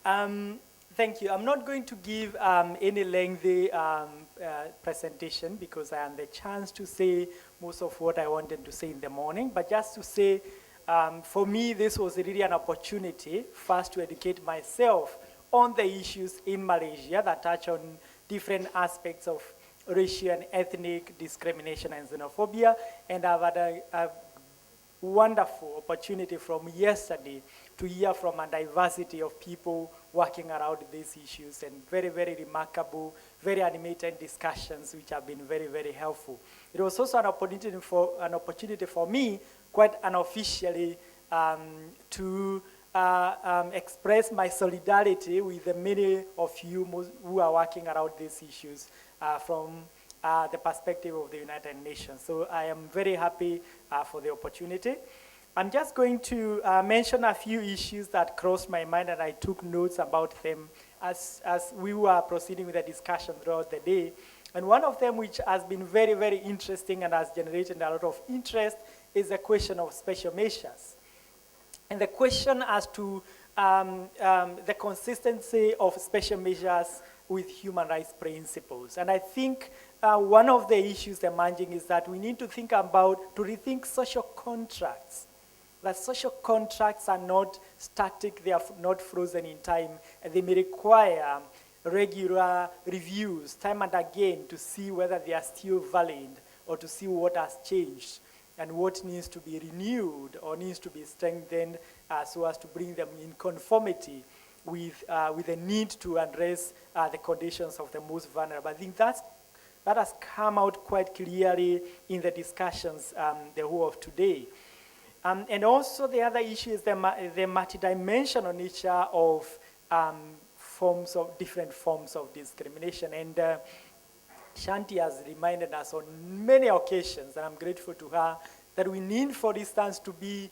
Thank you. I'm not going to give any lengthy presentation because I had the chance to say most of what I wanted to say in the morning, but just to say, for me, this was really an opportunity first to educate myself on the issues in Malaysia that touch on different aspects of racial and ethnic discrimination and xenophobia, and I've had a wonderful opportunity from yesterday to hear from a diversity of people working around these issues, and very, very remarkable, very animated discussions which have been very, very helpful. It was also an opportunity for me, quite unofficially, to express my solidarity with the many of you who are working around these issues from the perspective of the United Nations. So I am very happy for the opportunity. I'm just going to mention a few issues that crossed my mind, and I took notes about them as we were proceeding with the discussion throughout the day. And one of them, which has been very, very interesting and has generated a lot of interest, is the question of special measures. And the question as to the consistency of special measures with human rights principles. And I think one of the issues emerging is that we need to think about, to rethink social contracts. That social contracts are not static, they are not frozen in time, and they may require regular reviews, time and again, to see whether they are still valid or to see what has changed and what needs to be renewed or needs to be strengthened so as to bring them in conformity with the need to address the conditions of the most vulnerable. I think that has come out quite clearly in the discussions the whole of today. And also the other issue is the multidimensional nature of different forms of discrimination. And Shanti has reminded us on many occasions, and I'm grateful to her, that we need, for instance, to be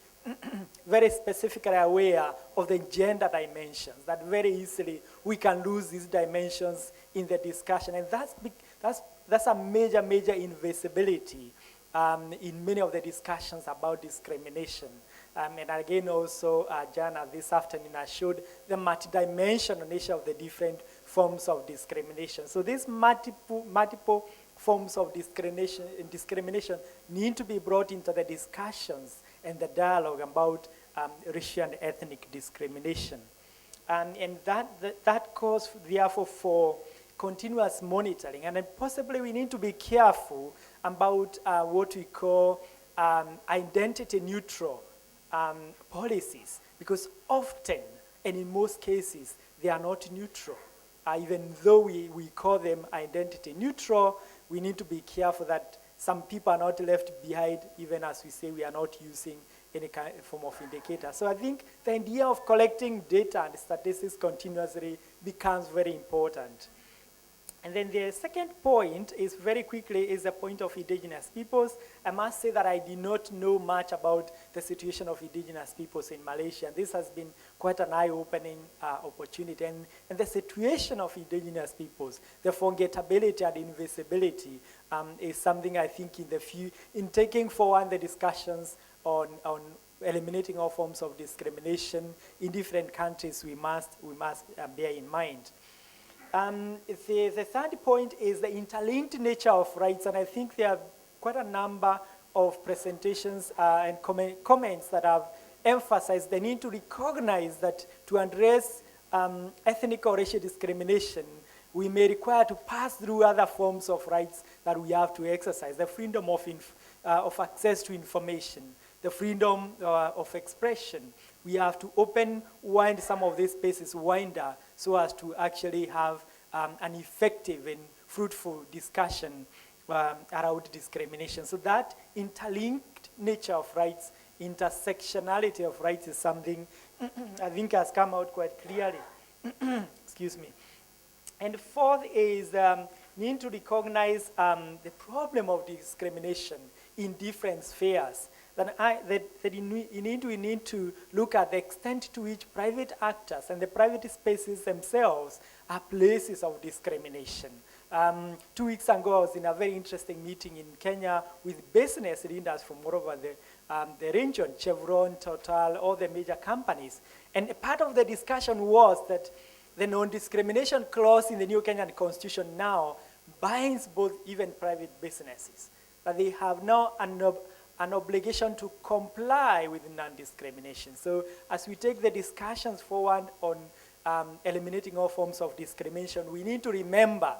very specifically aware of the gender dimensions, that very easily we can lose these dimensions in the discussion. And that's a major, major invisibility in many of the discussions about discrimination. And again, also, Jana, this afternoon, I showed the multidimensional nature of the different forms of discrimination. So these multiple forms of discrimination need to be brought into the discussions and the dialogue about racial and ethnic discrimination. And that calls, therefore, for continuous monitoring. And then possibly we need to be careful about what we call identity neutral policies, because often, and in most cases, they are not neutral. Even though we call them identity neutral, we need to be careful that some people are not left behind, even as we say we are not using any kind of form of indicator. So I think the idea of collecting data and statistics continuously becomes very important. And then the second point is, very quickly, is the point of indigenous peoples. I must say that I did not know much about the situation of indigenous peoples in Malaysia. And this has been quite an eye-opening opportunity. And the situation of indigenous peoples, the forgettability and invisibility is something I think in taking forward the discussions on eliminating all forms of discrimination in different countries, we must bear in mind. The third point is the interlinked nature of rights, and I think there are quite a number of presentations and comments that have emphasized the need to recognize that to address ethnic or racial discrimination, we may require to pass through other forms of rights that we have to exercise: the freedom of access to information, the freedom of expression. We have to wind some of these spaces wider so as to actually have an effective and fruitful discussion around discrimination. So that interlinked nature of rights, intersectionality of rights is something I think has come out quite clearly. Excuse me. And fourth is need to recognize the problem of discrimination in different spheres. We need to look at the extent to which private actors and the private spaces themselves are places of discrimination. 2 weeks ago, I was in a very interesting meeting in Kenya with business leaders from all over the region, Chevron, Total, all the major companies. And a part of the discussion was that the non-discrimination clause in the new Kenyan Constitution now binds both even private businesses, that they have now an obligation to comply with non-discrimination. So as we take the discussions forward on eliminating all forms of discrimination, we need to remember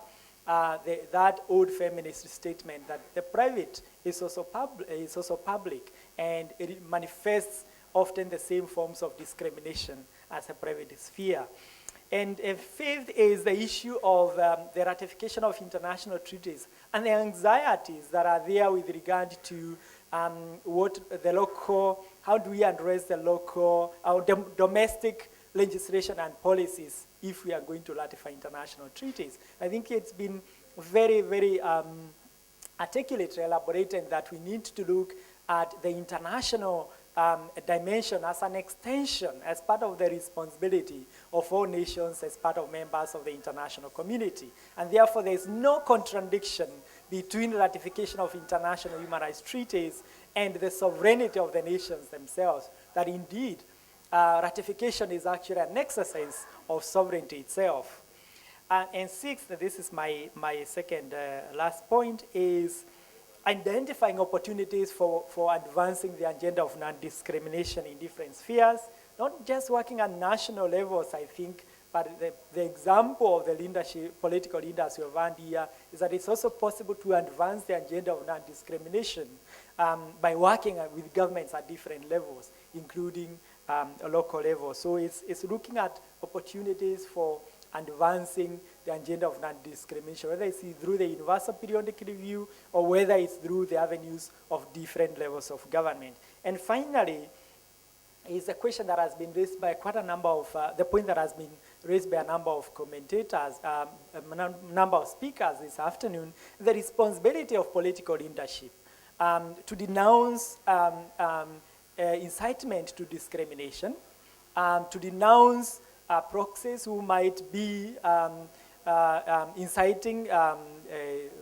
that old feminist statement that the private is also public, and it manifests often the same forms of discrimination as a private sphere. And a fifth is the issue of the ratification of international treaties and the anxieties that are there with regard to how do we address the local, domestic legislation and policies if we are going to ratify international treaties. I think it's been very, very articulately elaborated that we need to look at the international dimension as an extension, as part of the responsibility of all nations, as part of members of the international community. And therefore, there is no contradiction between ratification of international human rights treaties and the sovereignty of the nations themselves, that indeed, ratification is actually an exercise of sovereignty itself. And sixth, this is my second last point, is identifying opportunities for advancing the agenda of non-discrimination in different spheres, not just working at national levels, I think, but the example of the leadership, political leaders who have earned here is that it's also possible to advance the agenda of non-discrimination by working with governments at different levels, including a local level. So it's looking at opportunities for advancing the agenda of non-discrimination, whether it's through the universal periodic review or whether it's through the avenues of different levels of government. And finally, is a question that has been raised by quite a number of, the point that has been raised by a number of commentators, a number of speakers this afternoon, the responsibility of political leadership to denounce incitement to discrimination, to denounce proxies who might be inciting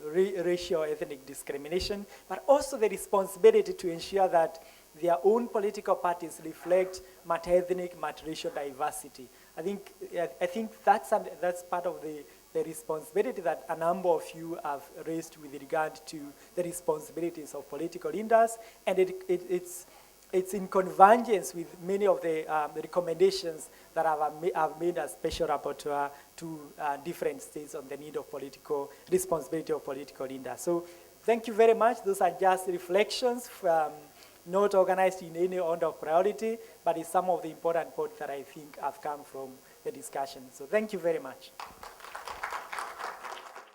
racial or ethnic discrimination, but also the responsibility to ensure that their own political parties reflect multi-ethnic, multi-racial diversity. I think that's part of the responsibility that a number of you have raised with regard to the responsibilities of political leaders, and it's in convergence with many of the recommendations that I've made as special rapporteur to different states on the need of responsibility of political leaders. So thank you very much. Those are just reflections not organized in any order of priority, but it's some of the important points that I think have come from the discussion. So thank you very much.